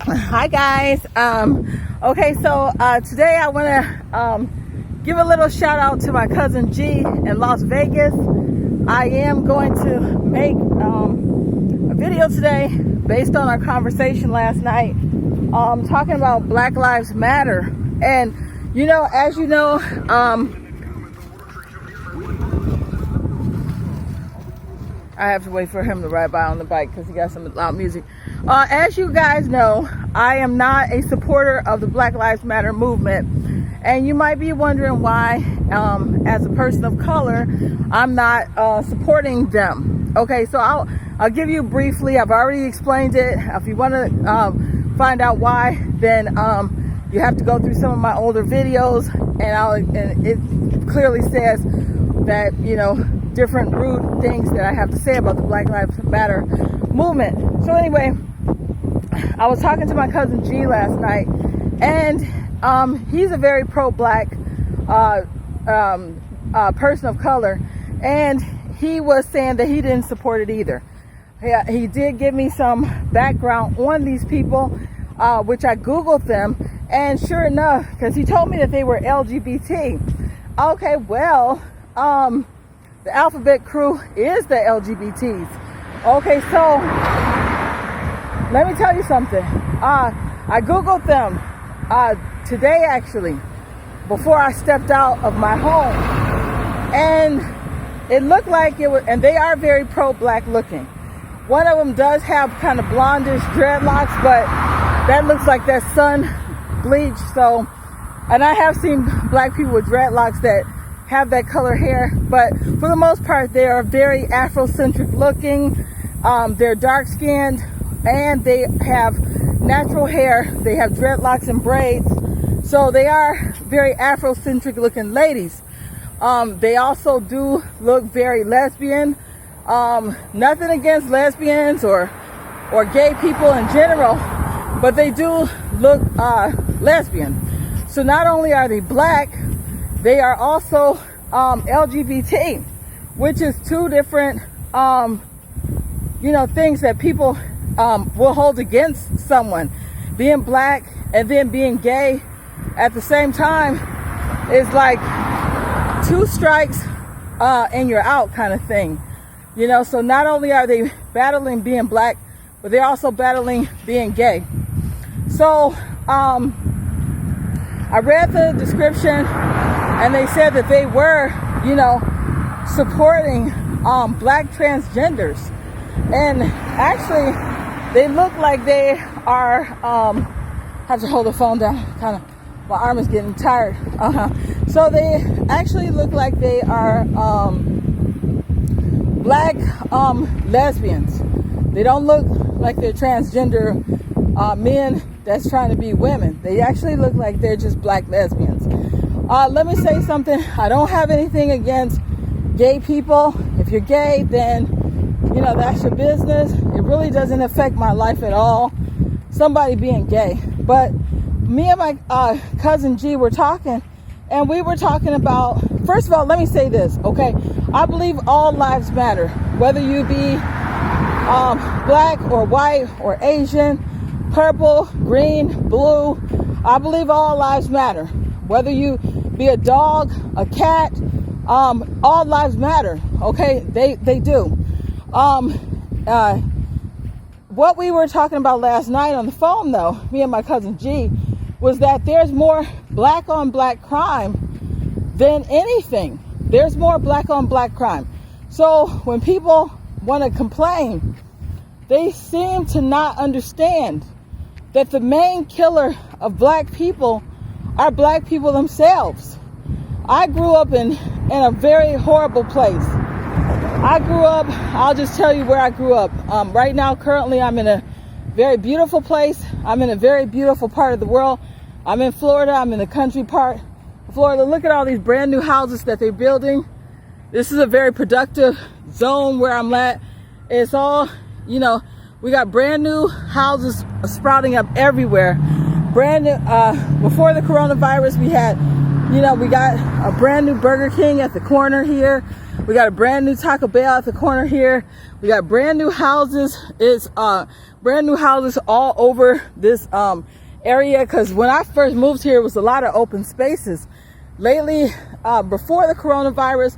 Hi guys. Okay, so today I want to give a little shout out to my cousin G in Las Vegas. I am going to make a video today based on our conversation last night, talking about Black Lives Matter. And you know, as you know, I have to wait for him to ride by on the bike because he got some loud music. As you guys know, I am not a supporter of the Black Lives Matter movement. And you might be wondering why, as a person of color, I'm not supporting them. Okay, so I'll give you briefly. I've already explained it. If you want to find out why, then you have to go through some of my older videos, and it clearly says that, you know, different rude things that I have to say about the Black Lives Matter movement. So anyway, I was talking to my cousin G last night, and he's a very pro-black person of color, and he was saying that he didn't support it either. He did give me some background on these people, which I Googled them, and sure enough, because he told me that they were LGBT. Okay, well, the alphabet crew is the LGBTs. Okay, so let me tell you something. I Googled them today, actually, before I stepped out of my home. And it looked like it was, and they are very pro-black looking. One of them does have kind of blondish dreadlocks, but that looks like that sun bleach. So, and I have seen black people with dreadlocks that have that color hair, but for the most part, they are very Afrocentric looking. They're dark skinned, and they have natural hair. They have dreadlocks and braids. So they are very Afrocentric looking ladies. They also do look very lesbian. Nothing against lesbians or gay people in general, but they do look lesbian. So not only are they black, they are also LGBT, which is two different, things that people will hold against someone. Being black and then being gay at the same time is like two strikes and you're out kind of thing. You know, so not only are they battling being black, but they're also battling being gay. So I read the description, and they said that they were, supporting black transgenders. And actually, they look like they are, have to hold the phone down, kind of, my arm is getting tired. So they actually look like they are black lesbians. They don't look like they're transgender men that's trying to be women. They actually look like they're just black lesbians. Let me say something. I don't have anything against gay people. If you're gay, then, that's your business. It really doesn't affect my life at all, somebody being gay. But me and my cousin G were talking, and we were talking about, first of all, let me say this, okay? I believe all lives matter, whether you be black or white or Asian, purple, green, blue. I believe all lives matter. Whether you be a dog, a cat, all lives matter, okay? They do. What we were talking about last night on the phone, though, me and my cousin G, was that there's more black on black crime than anything. There's more black on black crime. So when people want to complain, they seem to not understand that the main killer of black people are black people themselves. I grew up in a very horrible place. I'll just tell you where I grew up. Right now, currently, I'm in a very beautiful place. I'm in a very beautiful part of the world. I'm in Florida. I'm in the country part of Florida. Look at all these brand new houses that they're building. This is a very productive zone where I'm at. It's all, we got brand new houses sprouting up everywhere. Brand new, before the coronavirus, we had, we got a brand new Burger King at the corner here. We got a brand new Taco Bell at the corner here. We got brand new houses. It's brand new houses all over this area, because when I first moved here, it was a lot of open spaces. Lately, before the coronavirus,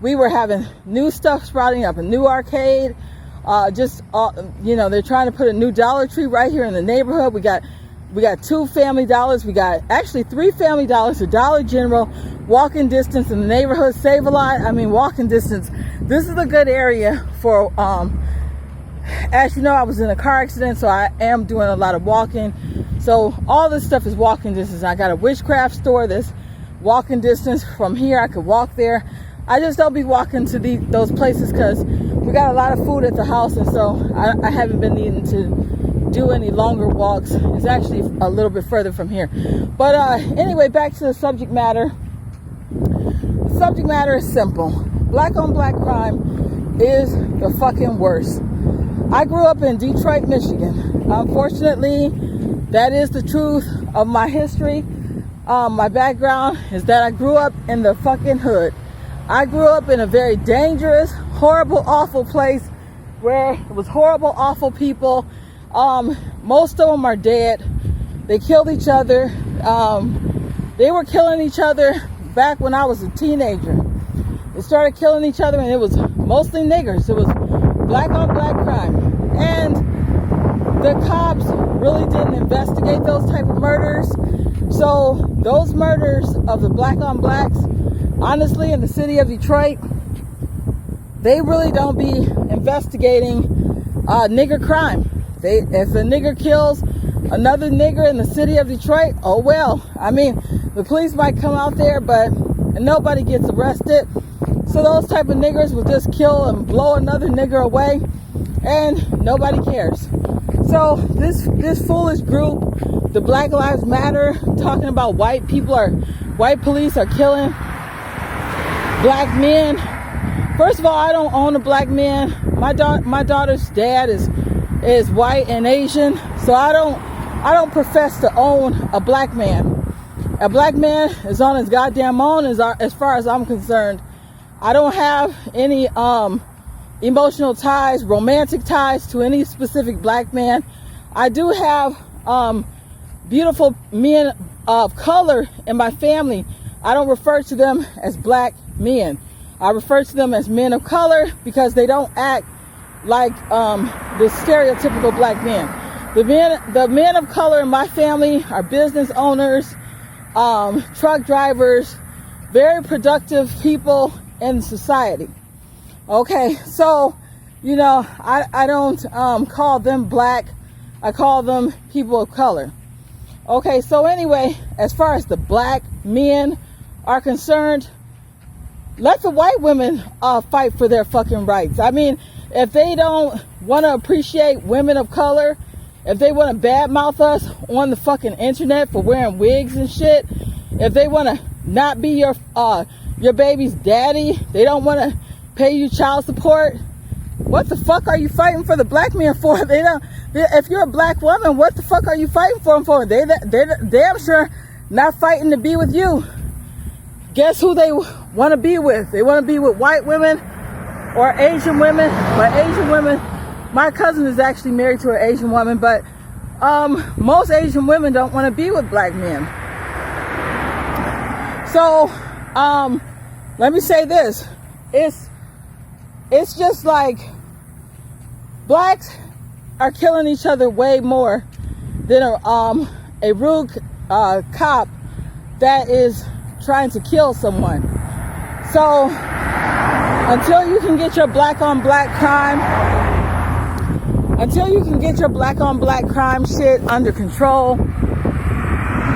we were having new stuff sprouting up, a new arcade. You know, they're trying to put a new Dollar Tree right here in the neighborhood. We got 2 Family Dollars. We got actually 3 Family Dollars, a Dollar General, walking distance in the neighborhood. Save a lot. I mean, walking distance. This is a good area for, as you know, I was in a car accident, so I am doing a lot of walking. So all this stuff is walking distance. I got a witchcraft store that's walking distance from here. I could walk there. I just don't be walking to those places because we got a lot of food at the house, and so I haven't been needing to do any longer walks. It's actually a little bit further from here. But anyway, back to the subject matter. The subject matter is simple. Black on black crime is the fucking worst. I grew up in Detroit, Michigan. Unfortunately, that is the truth of my history. My background is that I grew up in the fucking hood. I grew up in a very dangerous, horrible, awful place where it was horrible, awful people. Most of them are dead. They killed each other. They were killing each other back when I was a teenager. They started killing each other, and it was mostly niggers. It was black on black crime. And the cops really didn't investigate those type of murders. So those murders of the black on blacks, honestly, in the city of Detroit, they really don't be investigating nigger crime. If a nigger kills another nigger in the city of Detroit, oh well. I mean, the police might come out there, but nobody gets arrested. So those type of niggers will just kill and blow another nigger away, and nobody cares. So this foolish group, the Black Lives Matter, talking about white police are killing black men. First of all, I don't own a black man. My daughter's dad is white and Asian, so I don't profess to own a black man. A black man is on his goddamn own as far as I'm concerned. I don't have any emotional ties, romantic ties to any specific black man. I do have beautiful men of color in my family. I don't refer to them as black men. I refer to them as men of color because they don't act like the stereotypical black men. The men of color in my family are business owners, truck drivers, very productive people in society. Okay, so, you know, I don't call them black. I call them people of color. Okay, so anyway, as far as the black men are concerned, let the white women fight for their fucking rights. I mean, if they don't want to appreciate women of color, if they want to badmouth us on the fucking internet for wearing wigs and shit, if they want to not be your baby's daddy, they don't want to pay you child support, what the fuck are you fighting for the black men for? If you're a black woman, what the fuck are you fighting for them for? They're damn sure not fighting to be with you. Guess who they want to be with? They want to be with white women or Asian women. But Asian women, my cousin is actually married to an Asian woman, but most Asian women don't want to be with black men. So let me say this. It's just like blacks are killing each other way more than a rude cop that is trying to kill someone. So until you can get your black on black crime shit under control,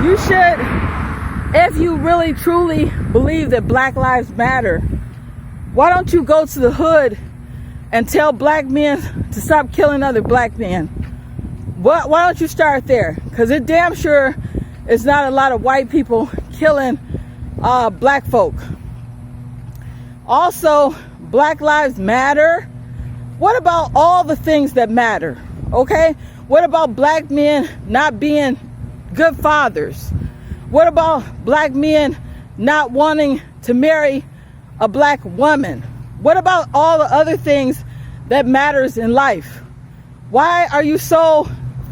you should, if you really truly believe that Black Lives Matter, why don't you go to the hood and tell black men to stop killing other black men? Why don't you start there? Because it damn sure is not a lot of white people killing black folk. Also, Black Lives Matter. What about all the things that matter? Okay? What about black men not being good fathers? What about black men not wanting to marry a black woman? What about all the other things that matters in life? Why are you so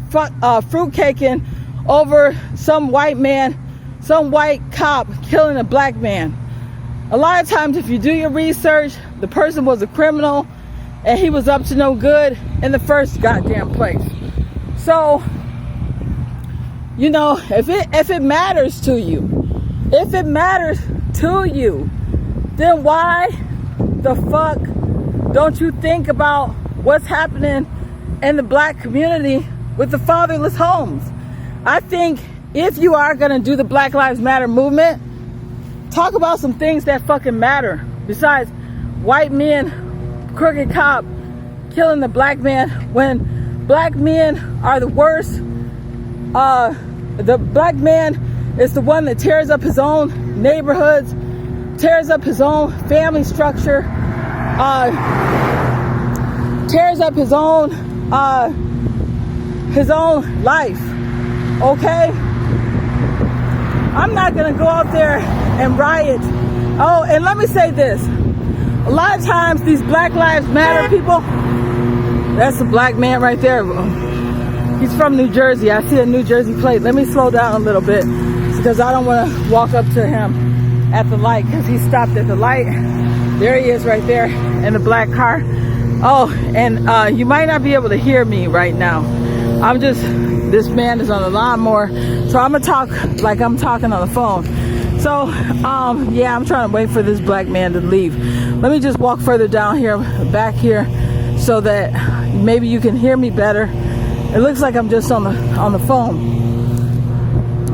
fruitcaking over some white man, some white cop killing a black man? A lot of times, if you do your research, the person was a criminal and he was up to no good in the first goddamn place. So, you know, if it matters to you, then why the fuck don't you think about what's happening in the black community with the fatherless homes? I think if you are going to do the Black Lives Matter movement, talk about some things that fucking matter besides white men, crooked cop killing the black man, when black men are the worst. The black man is the one that tears up his own neighborhoods, tears up his own family structure, tears up his own life. Okay? I'm not gonna go out there and riot. Oh, and let me say this. A lot of times these Black Lives Matter people, that's a black man right there. He's from New Jersey. I see a New Jersey plate. Let me slow down a little bit because I don't want to walk up to him at the light because he stopped at the light. There he is right there in the black car. Oh, and you might not be able to hear me right now. This man is on the lawnmower, so I'm gonna talk like I'm talking on the phone. So, yeah, I'm trying to wait for this black man to leave. Let me just walk further down here, back here, so that maybe you can hear me better. It looks like I'm just on the phone.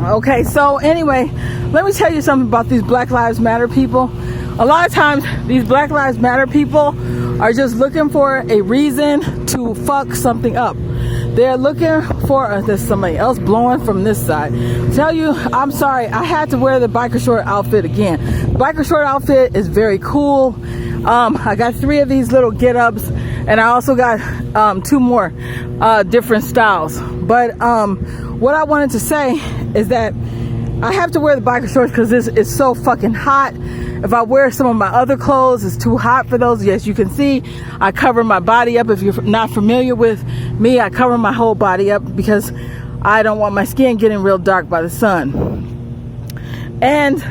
Okay, so anyway, let me tell you something about these Black Lives Matter people. A lot of times, these Black Lives Matter people are just looking for a reason to fuck something up. They're looking for, there's somebody else blowing from this side. Tell you, I'm sorry, I had to wear the biker short outfit again. The biker short outfit is very cool. I got 3 of these little get-ups, and I also got 2 more different styles. But what I wanted to say is that I have to wear the biker shorts because this is so fucking hot. If I wear some of my other clothes, it's too hot for those. Yes, you can see I cover my body up. If you're not familiar with me, I cover my whole body up because I don't want my skin getting real dark by the sun. And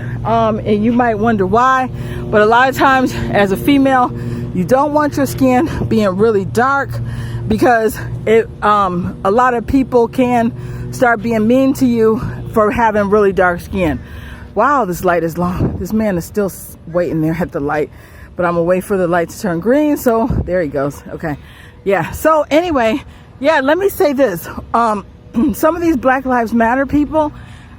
you might wonder why, but a lot of times as a female, you don't want your skin being really dark because a lot of people can start being mean to you for having really dark skin. Wow, this light is long. This man is still waiting there at the light, but I'm gonna wait for the light to turn green. So there he goes. Okay. Yeah. So anyway, yeah, let me say this. Some of these Black Lives Matter people,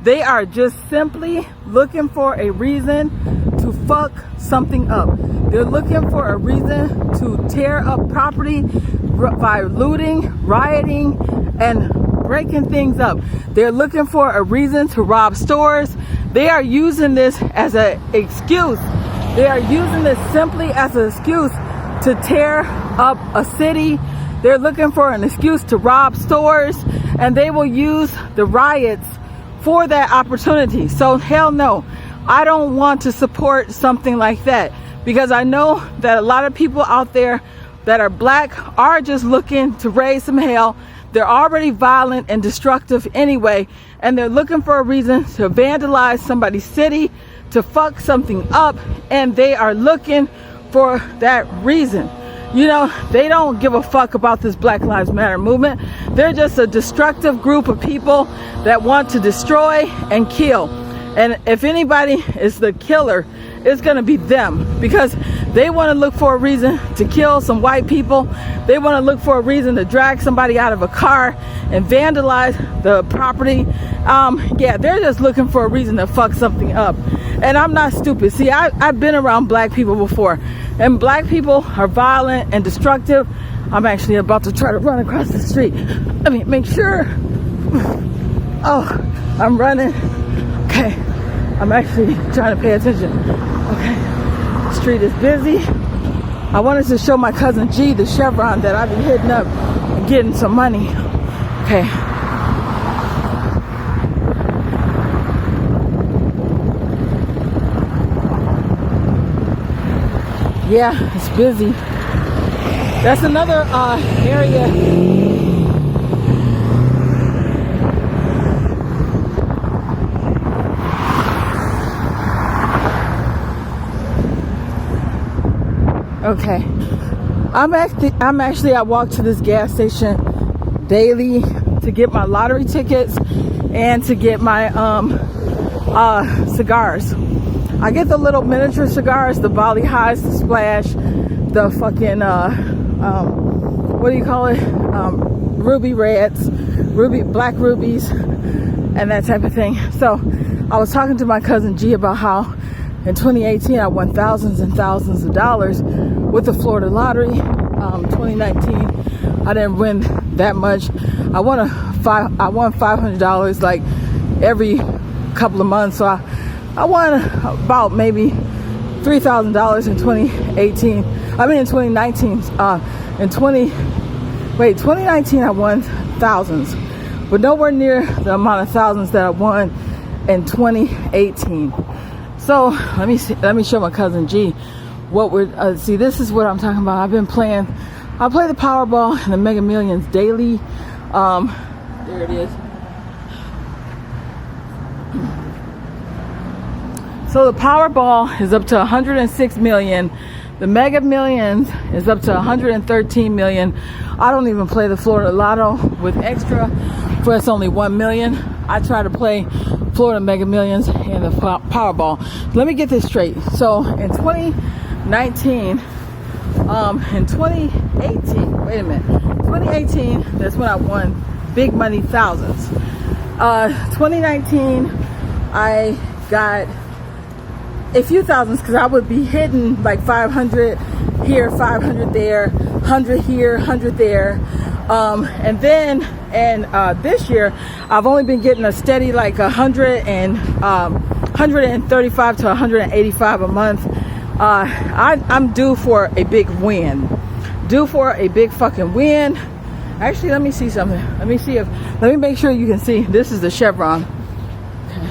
they are just simply looking for a reason to fuck something up. They're looking for a reason to tear up property by looting, rioting, and breaking things up. They're looking for a reason to rob stores. They are using this as an excuse. They are using this simply as an excuse to tear up a city. They're looking for an excuse to rob stores, and they will use the riots for that opportunity. So hell no, I don't want to support something like that, because I know that a lot of people out there that are black are just looking to raise some hell. They're already violent and destructive anyway, and they're looking for a reason to vandalize somebody's city, to fuck something up, and they are looking for that reason. You know, they don't give a fuck about this Black Lives Matter movement. They're just a destructive group of people that want to destroy and kill. And if anybody is the killer, it's going to be them, because they want to look for a reason to kill some white people. They want to look for a reason to drag somebody out of a car and vandalize the property. Yeah, they're just looking for a reason to fuck something up. And I'm not stupid. See, I've been around black people before, and black people are violent and destructive. I'm actually about to try to run across the street. Let me make sure. Oh, I'm running. Okay, I'm actually trying to pay attention. Okay, the street is busy. I wanted to show my cousin G the Chevron that I've been hitting up and getting some money. Okay. Yeah, it's busy. That's another area. Okay. I walk to this gas station daily to get my lottery tickets and to get my cigars. I get the little miniature cigars, the Bali Highs, the Splash, the fucking what do you call it? Ruby Reds, black rubies, and that type of thing. So I was talking to my cousin G about how in 2018 I won thousands and thousands of dollars with the Florida lottery. 2019 I didn't win that much. I won $500 like every couple of months. So I won about maybe $3,000 in 2018. I mean in 2019. In 2019 I won thousands, but nowhere near the amount of thousands that I won in 2018. So let me show my cousin G what we're see. This is what I'm talking about. I've been playing. I play the Powerball and the Mega Millions daily. There it is. So the Powerball is up to 106 million. The Mega Millions is up to 113 million. I don't even play the Florida Lotto with extra, for it's only 1 million. I try to play Florida Mega Millions and the Powerball. Let me get this straight. So in 2019, in 2018, wait a minute, 2018, that's when I won big money, thousands. 2019, I got a few thousands because I would be hitting like 500 here, 500 there, 100 here, 100 there. And then, this year, I've only been getting a steady like 135 to 185 a month. I'm due for a big win. Due for a big fucking win. Actually, let me see something. Let me make sure you can see. This is the Chevron. Okay.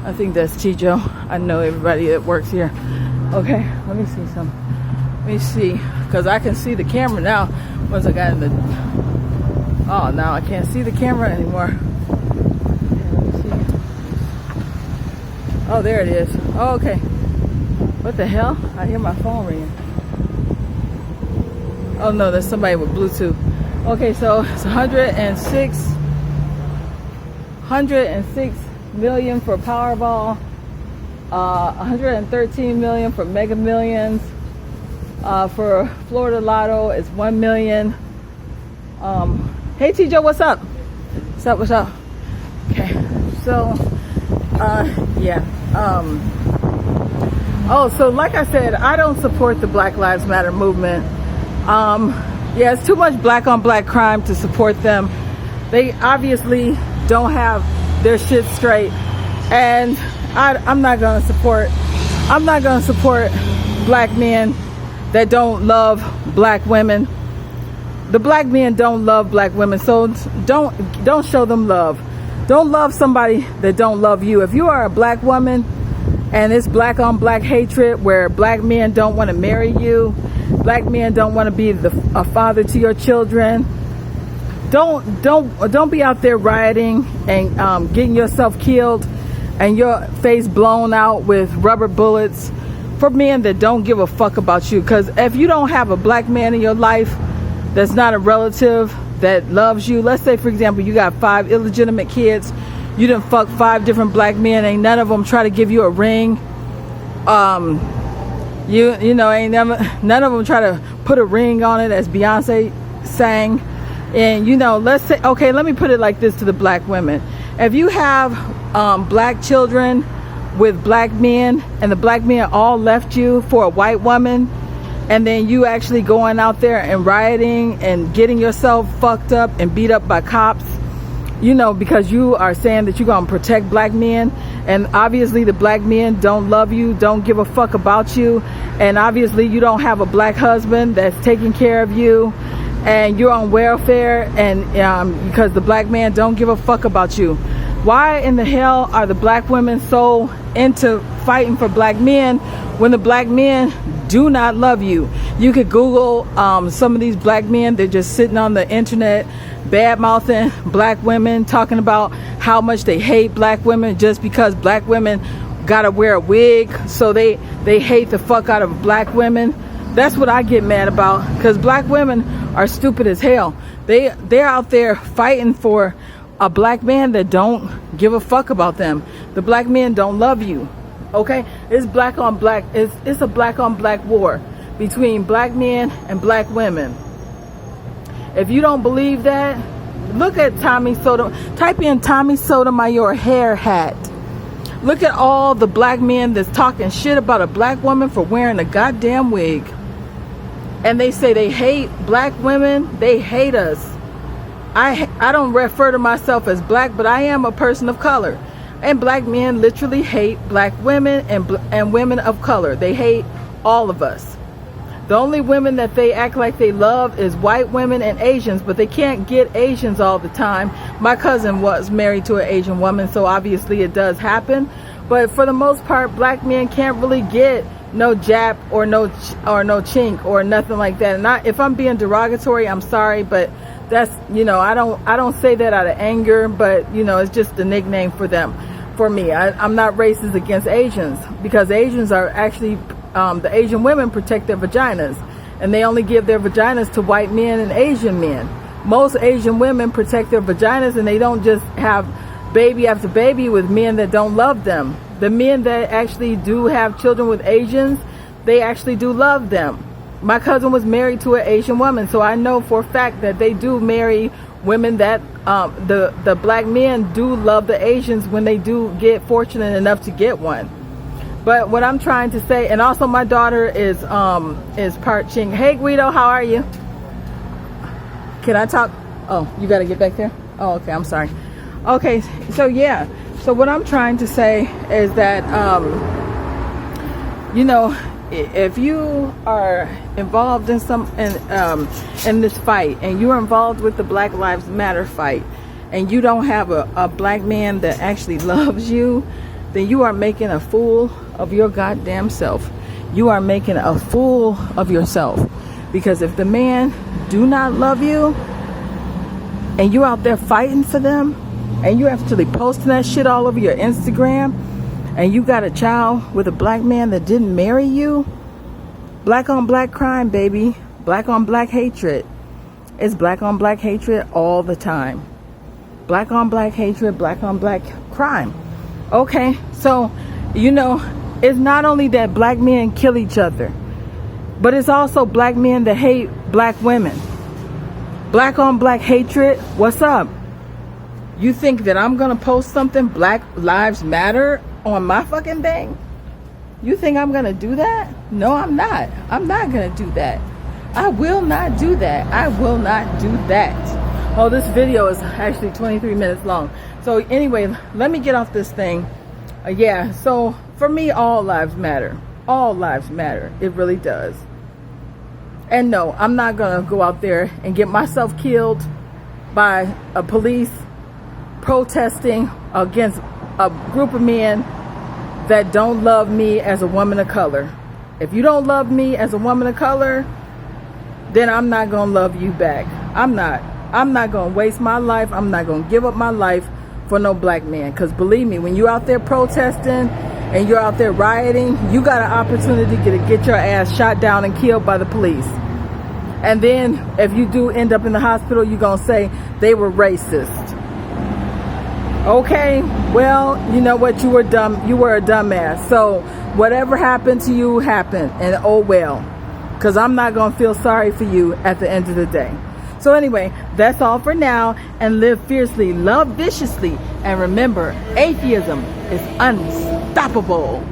I think that's T-Joe. I know everybody that works here. Okay, let me see something. Let me see, because I can see the camera now. Once I got in the... Oh, now I can't see the camera anymore. Let me see. Oh, there it is. Oh, okay. What the hell? I hear my phone ringing. Oh no, there's somebody with Bluetooth. Okay, so it's 106 million for Powerball, 113 million for Mega Millions. For Florida Lotto, it's 1 million. Hey T-Joe, what's up? What's up? Okay, so yeah. Oh, so like I said, I don't support the Black Lives Matter movement. Yeah, it's too much black on black crime to support them. They obviously don't have their shit straight, and I'm not gonna support black men that don't love black women. The black men don't love black women, so don't show them love. Don't love somebody that don't love you. If you are a black woman and it's black on black hatred where black men don't want to marry you, black men don't want to be a father to your children, don't be out there rioting and getting yourself killed and your face blown out with rubber bullets for men that don't give a fuck about you. Because if you don't have a black man in your life that's not a relative that loves you, let's say for example you got 5 illegitimate kids, you done fuck 5 different black men, ain't none of them try to give you a ring. You know, none of them try to put a ring on it, as Beyonce sang. And you know, let's say, okay, let me put it like this to the black women. If you have black children with black men and the black men all left you for a white woman, and then you actually going out there and rioting and getting yourself fucked up and beat up by cops, you know, because you are saying that you're going to protect black men, and obviously the black men don't love you, don't give a fuck about you, and obviously you don't have a black husband that's taking care of you, and you're on welfare, and because the black man don't give a fuck about you. Why in the hell are the black women so into fighting for black men when the black men do not love you. You could Google some of these black men. They're just sitting on the internet bad mouthing black women, talking about how much they hate black women just because black women gotta wear a wig, so they hate the fuck out of black women. That's what I get mad about, because black women are stupid as hell. They're out there fighting for a black man that don't give a fuck about them. The black men don't love you. Okay, it's black on black. It's a black on black war between black men and black women. If you don't believe that, look at Tommy Sotomayor. Type in Tommy Sotomayor hair hat. Look at all the black men that's talking shit about a black woman for wearing a goddamn wig. And they say they hate black women. They hate us. I don't refer to myself as black, but I am a person of color. And black men literally hate black women and women of color. They hate all of us. The only women that they act like they love is white women and Asians, but they can't get Asians all the time. My cousin was married to an Asian woman, so obviously it does happen. But for the most part, black men can't really get no Jap or no chink or nothing like that. And if I'm being derogatory, I'm sorry, but that's, you know, I don't say that out of anger, but you know, it's just a nickname for them. For me, I'm not racist against Asians, because Asians are actually the Asian women protect their vaginas, and they only give their vaginas to white men and Asian men. Most Asian women protect their vaginas, and they don't just have baby after baby with men that don't love them. The men that actually do have children with Asians, they actually do love them. My cousin was married to an Asian woman, so I know for a fact that they do marry women that the black men do love the Asians when they do get fortunate enough to get one. But what I'm trying to say, and also my daughter is part Ching. Hey Guido, how are you? Can I talk? Oh, you got to get back there? Oh, okay, I'm sorry. Okay, so yeah. So what I'm trying to say is that, you know, if you are involved in in this fight, and you're involved with the Black Lives Matter fight, and you don't have a black man that actually loves you, then you are making a fool of your goddamn self. You are making a fool of yourself. Because if the man do not love you, and you're out there fighting for them, and you're actually posting that shit all over your Instagram, and you got a child with a black man that didn't marry you, black on black crime, baby. Black on black hatred. It's black on black hatred all the time. Black on black hatred, black on black crime. Okay, so, you know, it's not only that black men kill each other, but it's also black men that hate black women. Black on black hatred, what's up? You think that I'm gonna post something, Black Lives Matter, on my fucking thing? You think I'm gonna do that? No, I'm not. I'm not gonna do that. I will not do that. I will not do that. Oh, this video is actually 23 minutes long. So anyway, let me get off this thing. Yeah, so for me, all lives matter. All lives matter. It really does. And no, I'm not gonna go out there and get myself killed by a police protesting against a group of men that don't love me as a woman of color. If you don't love me as a woman of color, then I'm not gonna love you back. I'm not gonna waste my life. I'm not gonna give up my life for no black man. Because believe me, when you're out there protesting and you're out there rioting, you got an opportunity to get your ass shot down and killed by the police. And then if you do end up in the hospital, you're gonna say they were racist. Okay, well, you know what? You were dumb. You were a dumbass. So whatever happened to you happened, and oh well. Because I'm not going to feel sorry for you at the end of the day. So anyway, that's all for now. And live fiercely, love viciously. And remember, atheism is unstoppable.